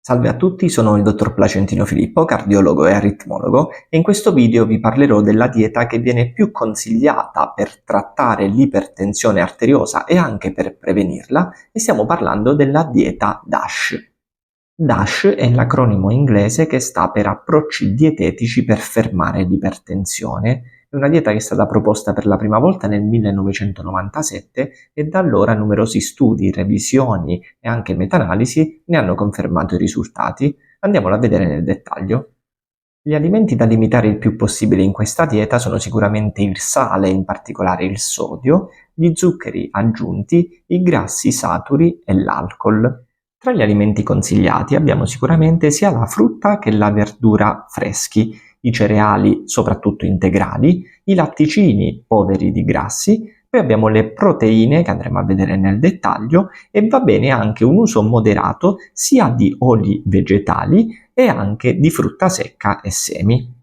Salve a tutti, sono il dottor Placentino Filippo, cardiologo e aritmologo, e in questo video vi parlerò della dieta che viene più consigliata per trattare l'ipertensione arteriosa e anche per prevenirla, e stiamo parlando della dieta DASH. DASH è l'acronimo inglese che sta per approcci dietetici per fermare l'ipertensione. È una dieta che è stata proposta per la prima volta nel 1997 e da allora numerosi studi, revisioni e anche meta-analisi ne hanno confermato i risultati. Andiamolo a vedere nel dettaglio. Gli alimenti da limitare il più possibile in questa dieta sono sicuramente il sale, in particolare il sodio, gli zuccheri aggiunti, i grassi saturi e l'alcol. Tra gli alimenti consigliati abbiamo sicuramente sia la frutta che la verdura freschi, i cereali soprattutto integrali, i latticini poveri di grassi, poi abbiamo le proteine che andremo a vedere nel dettaglio e va bene anche un uso moderato sia di oli vegetali e anche di frutta secca e semi.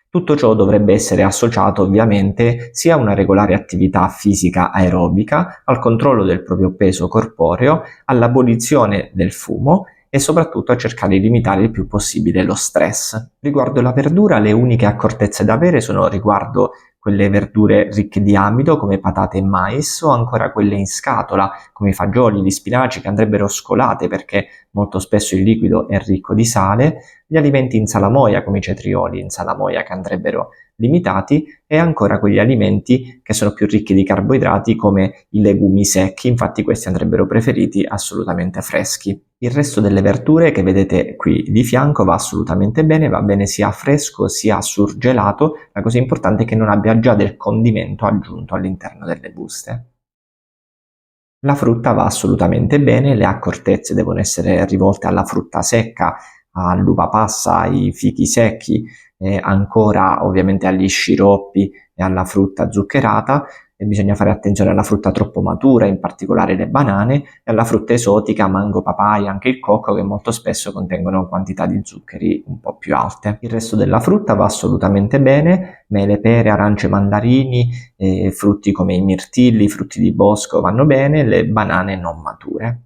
Tutto ciò dovrebbe essere associato ovviamente sia a una regolare attività fisica aerobica, al controllo del proprio peso corporeo, all'abolizione del fumo e soprattutto a cercare di limitare il più possibile lo stress. Riguardo la verdura, le uniche accortezze da avere sono riguardo quelle verdure ricche di amido come patate e mais o ancora quelle in scatola come i fagioli, gli spinaci che andrebbero scolate perché molto spesso il liquido è ricco di sale, gli alimenti in salamoia come i cetrioli in salamoia che andrebbero limitati e ancora quegli alimenti che sono più ricchi di carboidrati come i legumi secchi, infatti questi andrebbero preferiti assolutamente freschi. Il resto delle verdure che vedete qui di fianco va assolutamente bene, va bene sia fresco sia surgelato, la cosa importante è che non abbia già del condimento aggiunto all'interno delle buste. La frutta va assolutamente bene, le accortezze devono essere rivolte alla frutta secca, all'uva passa, ai fichi secchi, e ancora ovviamente agli sciroppi e alla frutta zuccherata, e bisogna fare attenzione alla frutta troppo matura, in particolare le banane, e alla frutta esotica, mango, papaya, anche il cocco, che molto spesso contengono quantità di zuccheri un po' più alte. Il resto della frutta va assolutamente bene, mele, pere, arance, mandarini, frutti come i mirtilli, i frutti di bosco vanno bene, le banane non mature.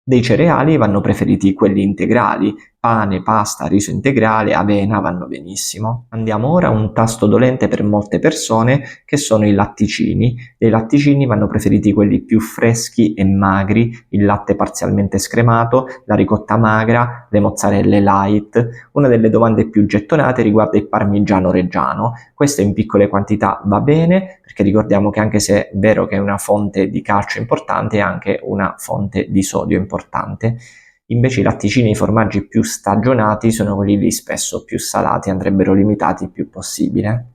Dei cereali vanno preferiti quelli integrali, pane, pasta, riso integrale, avena vanno benissimo. Andiamo ora a un tasto dolente per molte persone che sono i latticini. Dei latticini vanno preferiti quelli più freschi e magri, il latte parzialmente scremato, la ricotta magra, le mozzarelle light. Una delle domande più gettonate riguarda il parmigiano reggiano. Questo in piccole quantità va bene, perché ricordiamo che anche se è vero che è una fonte di calcio importante, è anche una fonte di sodio importante. Invece i latticini e i formaggi più stagionati sono quelli lì spesso più salati, andrebbero limitati il più possibile.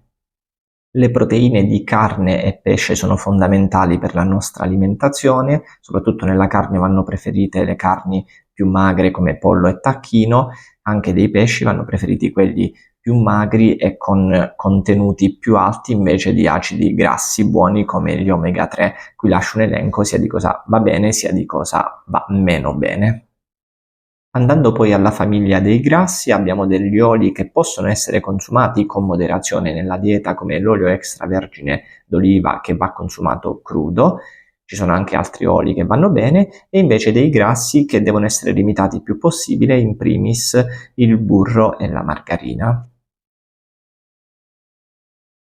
Le proteine di carne e pesce sono fondamentali per la nostra alimentazione, soprattutto nella carne vanno preferite le carni più magre come pollo e tacchino, anche dei pesci vanno preferiti quelli più magri e con contenuti più alti invece di acidi grassi buoni come gli omega 3. Qui lascio un elenco sia di cosa va bene sia di cosa va meno bene. Andando poi alla famiglia dei grassi, abbiamo degli oli che possono essere consumati con moderazione nella dieta, come l'olio extravergine d'oliva che va consumato crudo. Ci sono anche altri oli che vanno bene, e invece dei grassi che devono essere limitati il più possibile, in primis il burro e la margarina.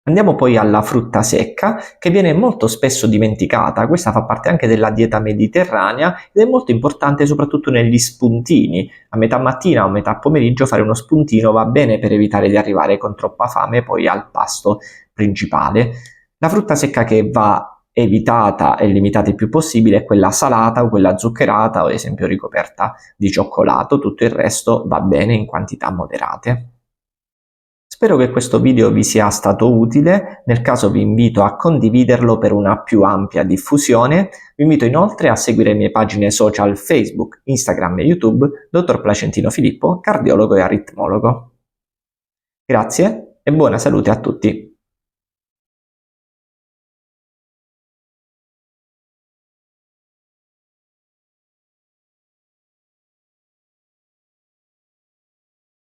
Andiamo poi alla frutta secca, che viene molto spesso dimenticata. Questa fa parte anche della dieta mediterranea ed è molto importante soprattutto negli spuntini. A metà mattina o metà pomeriggio fare uno spuntino va bene per evitare di arrivare con troppa fame poi al pasto principale. La frutta secca che va evitata e limitata il più possibile è quella salata o quella zuccherata o ad esempio ricoperta di cioccolato, tutto il resto va bene in quantità moderate. Spero che questo video vi sia stato utile, nel caso vi invito a condividerlo per una più ampia diffusione. Vi invito inoltre a seguire le mie pagine social Facebook, Instagram e YouTube, Dottor Placentino Filippo, cardiologo e aritmologo. Grazie e buona salute a tutti!